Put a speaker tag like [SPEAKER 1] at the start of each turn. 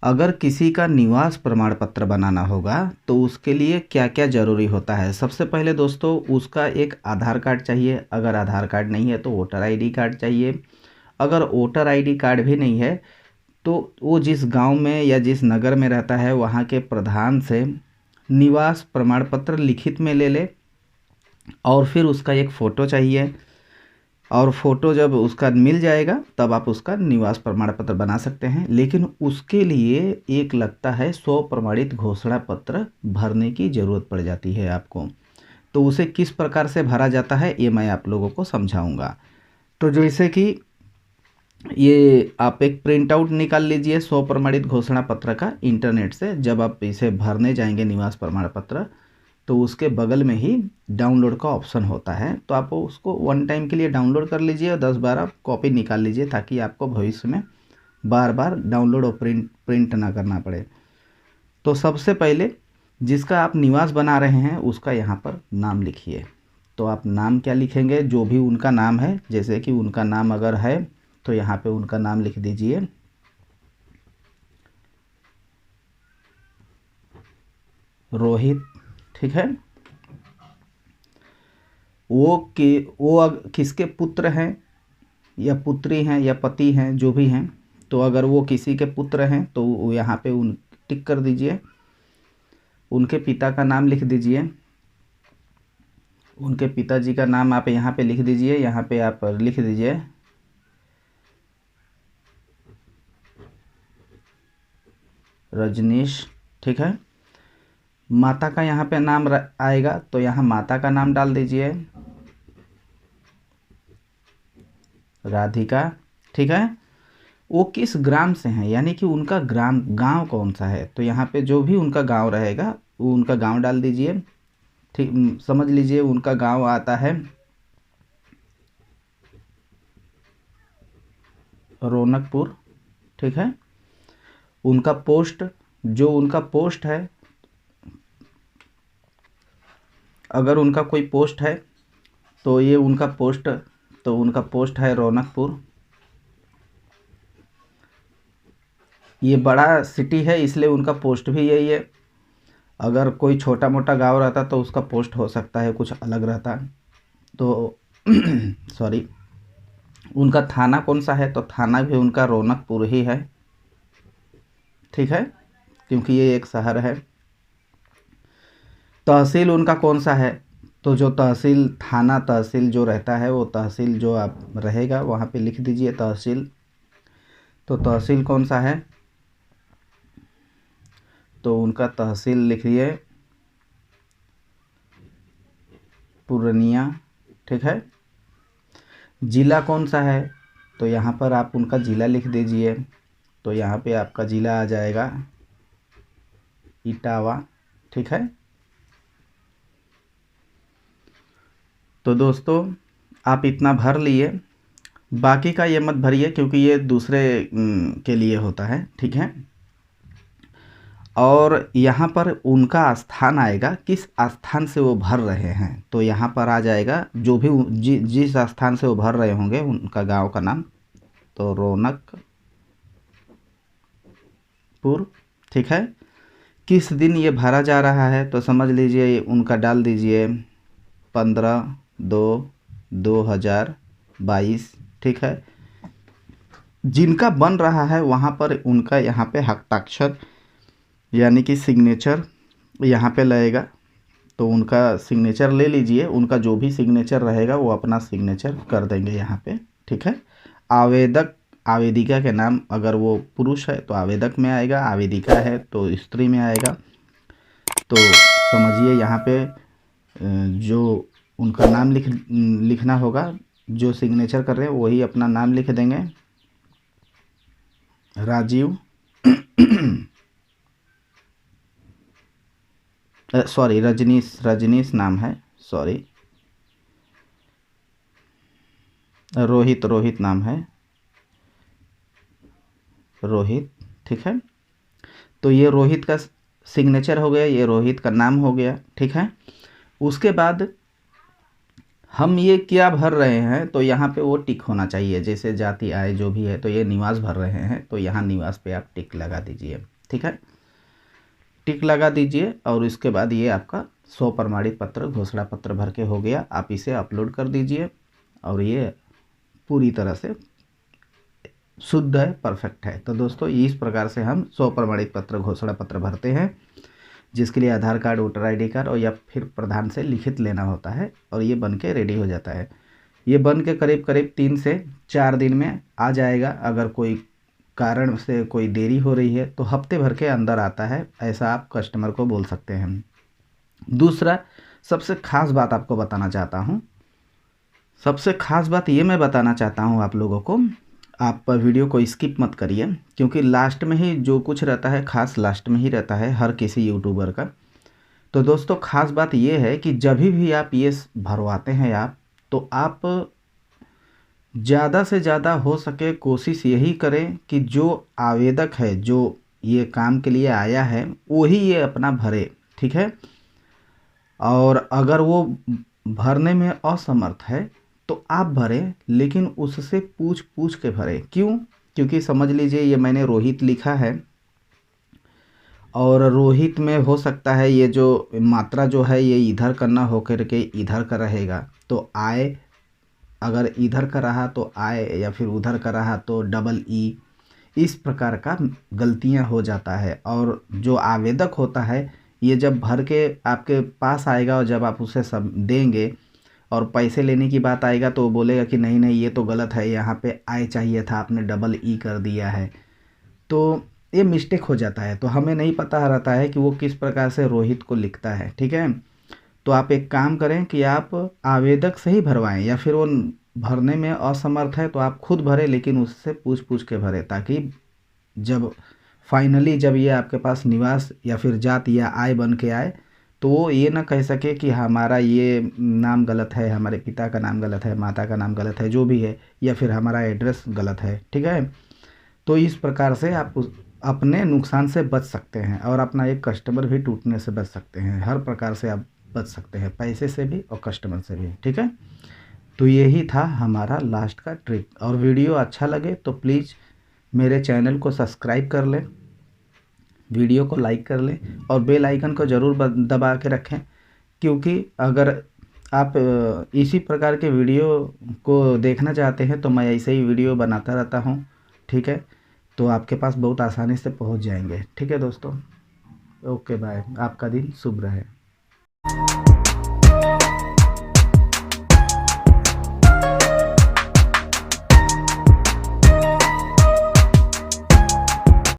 [SPEAKER 1] अगर किसी का निवास प्रमाण पत्र बनाना होगा तो उसके लिए क्या क्या ज़रूरी होता है। सबसे पहले दोस्तों उसका एक आधार कार्ड चाहिए, अगर आधार कार्ड नहीं है तो वोटर आईडी कार्ड चाहिए। अगर वोटर आईडी कार्ड भी नहीं है तो वो जिस गांव में या जिस नगर में रहता है वहाँ के प्रधान से निवास प्रमाण पत्र लिखित में ले ले, और फिर उसका एक फ़ोटो चाहिए, और फ़ोटो जब उसका मिल जाएगा तब आप उसका निवास प्रमाण पत्र बना सकते हैं। लेकिन उसके लिए एक लगता है 100 प्रमाणित घोषणा पत्र भरने की ज़रूरत पड़ जाती है आपको। तो उसे किस प्रकार से भरा जाता है ये मैं आप लोगों को समझाऊंगा। तो जैसे कि ये आप एक प्रिंट आउट निकाल लीजिए 100 प्रमाणित घोषणा पत्र का इंटरनेट से। जब आप इसे भरने जाएंगे निवास प्रमाण पत्र तो उसके बगल में ही डाउनलोड का ऑप्शन होता है, तो आप उसको वन टाइम के लिए डाउनलोड कर लीजिए और 10-12 कॉपी निकाल लीजिए ताकि आपको भविष्य में बार बार डाउनलोड और प्रिंट ना करना पड़े। तो सबसे पहले जिसका आप निवास बना रहे हैं उसका यहाँ पर नाम लिखिए। तो आप नाम क्या लिखेंगे, जो भी उनका नाम है, जैसे कि उनका नाम अगर है तो यहाँ पे उनका नाम लिख दीजिए। रोहित, ठीक है। वो किसके पुत्र हैं या पुत्री हैं या पति हैं, जो भी हैं, तो अगर वो किसी के पुत्र हैं तो यहाँ पे उन टिक कर दीजिए। उनके पिता का नाम लिख दीजिए, उनके पिताजी का नाम आप यहाँ पे लिख दीजिए। यहाँ पे आप लिख दीजिए रजनीश, ठीक है। माता का यहाँ पे नाम आएगा तो यहाँ माता का नाम डाल दीजिए राधिका, ठीक है। वो किस ग्राम से हैं, यानी कि उनका गांव कौन सा है, तो यहाँ पे जो भी उनका गांव रहेगा वो उनका गांव डाल दीजिए। ठीक, समझ लीजिए उनका गांव आता है रौनकपुर, ठीक है। उनका पोस्ट, जो उनका पोस्ट है, अगर उनका कोई पोस्ट है तो ये उनका पोस्ट, तो उनका पोस्ट है रौनकपुर। ये बड़ा सिटी है इसलिए उनका पोस्ट भी यही है। अगर कोई छोटा मोटा गांव रहता तो उसका पोस्ट हो सकता है कुछ अलग रहता। तो सॉरी, उनका थाना कौन सा है, तो थाना भी उनका रौनकपुर ही है, ठीक है, क्योंकि ये एक शहर है। तहसील उनका कौन सा है, तो जो तहसील, थाना तहसील जो रहता है वो तहसील जो आप रहेगा वहाँ पे लिख दीजिए तहसील। तो तहसील कौन सा है, तो उनका तहसील लिखिए पूर्णिया, ठीक है। ज़िला कौन सा है, तो यहाँ पर आप उनका ज़िला लिख दीजिए। तो यहाँ पे आपका ज़िला आ जाएगा इटावा, ठीक है। तो दोस्तों आप इतना भर लिए, बाकी का ये मत भरिए क्योंकि ये दूसरे के लिए होता है, ठीक है। और यहाँ पर उनका स्थान आएगा, किस स्थान से वो भर रहे हैं, तो यहाँ पर आ जाएगा जो भी जिस स्थान से वो भर रहे होंगे उनका गांव का नाम, तो रौनकपुर, ठीक है। किस दिन ये भरा जा रहा है, तो समझ लीजिए उनका डाल दीजिए 15/2/2022, ठीक है। जिनका बन रहा है वहाँ पर उनका यहाँ पे हस्ताक्षर यानी कि सिग्नेचर यहाँ पे लगेगा, तो उनका सिग्नेचर ले लीजिए। उनका जो भी सिग्नेचर रहेगा वो अपना सिग्नेचर कर देंगे यहाँ पे, ठीक है। आवेदक, आवेदिका के नाम, अगर वो पुरुष है तो आवेदक में आएगा, आवेदिका है तो स्त्री में आएगा। तो समझिए यहाँ पे जो उनका नाम लिखना होगा, जो सिग्नेचर कर रहे हैं वही अपना नाम लिख देंगे, राजीव सॉरी रजनीश नाम है, सॉरी रोहित नाम है, रोहित, ठीक है। तो ये रोहित का सिग्नेचर हो गया, ये रोहित का नाम हो गया, ठीक है। उसके बाद हम ये क्या भर रहे हैं, तो यहाँ पे वो टिक होना चाहिए, जैसे जाति आय जो भी है, तो ये निवास भर रहे हैं तो यहाँ निवास पे आप टिक लगा दीजिए। ठीक है, टिक लगा दीजिए और इसके बाद ये आपका 100 प्रमाणित पत्र घोषणा पत्र भर के हो गया। आप इसे अपलोड कर दीजिए और ये पूरी तरह से शुद्ध है, परफेक्ट है। तो दोस्तों इस प्रकार से हम 100 प्रमाणित पत्र घोषणा पत्र भरते हैं, जिसके लिए आधार कार्ड, वोटर आईडी कार्ड और या फिर प्रधान से लिखित लेना होता है और ये बन के रेडी हो जाता है। ये बन के करीब करीब 3 से 4 दिन में आ जाएगा। अगर कोई कारण से कोई देरी हो रही है तो हफ्ते भर के अंदर आता है, ऐसा आप कस्टमर को बोल सकते हैं। दूसरा सबसे खास बात आपको बताना चाहता हूँ, सबसे खास बात ये मैं बताना चाहता हूँ आप लोगों को, आप वीडियो को स्किप मत करिए, क्योंकि लास्ट में ही जो कुछ रहता है खास लास्ट में ही रहता है हर किसी यूट्यूबर का। तो दोस्तों खास बात ये है कि जब भी आप ये भरवाते हैं आप, तो आप ज़्यादा से ज़्यादा हो सके कोशिश यही करें कि जो आवेदक है, जो ये काम के लिए आया है, वही ये अपना भरे, ठीक है। और अगर वो भरने में असमर्थ है तो आप भरें, लेकिन उससे पूछ पूछ के भरें। क्यों? क्योंकि समझ लीजिए ये मैंने रोहित लिखा है और रोहित में हो सकता है ये जो मात्रा जो है ये इधर करना होकर के इधर का रहेगा, तो आय अगर इधर का रहा तो आय, या फिर उधर का रहा तो डबल ई, इस प्रकार का गलतियां हो जाता है। और जो आवेदक होता है ये जब भर के आपके पास आएगा और जब आप उसे सब देंगे और पैसे लेने की बात आएगा तो वो बोलेगा कि नहीं नहीं ये तो गलत है, यहाँ पे आय चाहिए था, आपने डबल ई कर दिया है। तो ये मिस्टेक हो जाता है, तो हमें नहीं पता रहता है कि वो किस प्रकार से रोहित को लिखता है, ठीक है। तो आप एक काम करें कि आप आवेदक से ही भरवाएं, या फिर वो भरने में असमर्थ है तो आप खुद भरें, लेकिन उससे पूछ पूछ के भरें, ताकि जब फाइनली जब ये आपके पास निवास या फिर जाति या आय बन के आए तो वो ये ना कह सके कि हमारा ये नाम गलत है, हमारे पिता का नाम गलत है, माता का नाम गलत है, जो भी है, या फिर हमारा एड्रेस गलत है, ठीक है। तो इस प्रकार से आप अपने नुकसान से बच सकते हैं और अपना एक कस्टमर भी टूटने से बच सकते हैं। हर प्रकार से आप बच सकते हैं, पैसे से भी और कस्टमर से भी, ठीक है। तो यही था हमारा लास्ट का ट्रिक। और वीडियो अच्छा लगे तो प्लीज़ मेरे चैनल को सब्सक्राइब कर लें, वीडियो को लाइक कर लें और बेल आइकन को ज़रूर दबा के रखें, क्योंकि अगर आप इसी प्रकार के वीडियो को देखना चाहते हैं तो मैं ऐसे ही वीडियो बनाता रहता हूँ, ठीक है। तो आपके पास बहुत आसानी से पहुँच जाएंगे, ठीक है दोस्तों। ओके बाय, आपका दिन शुभ रहे।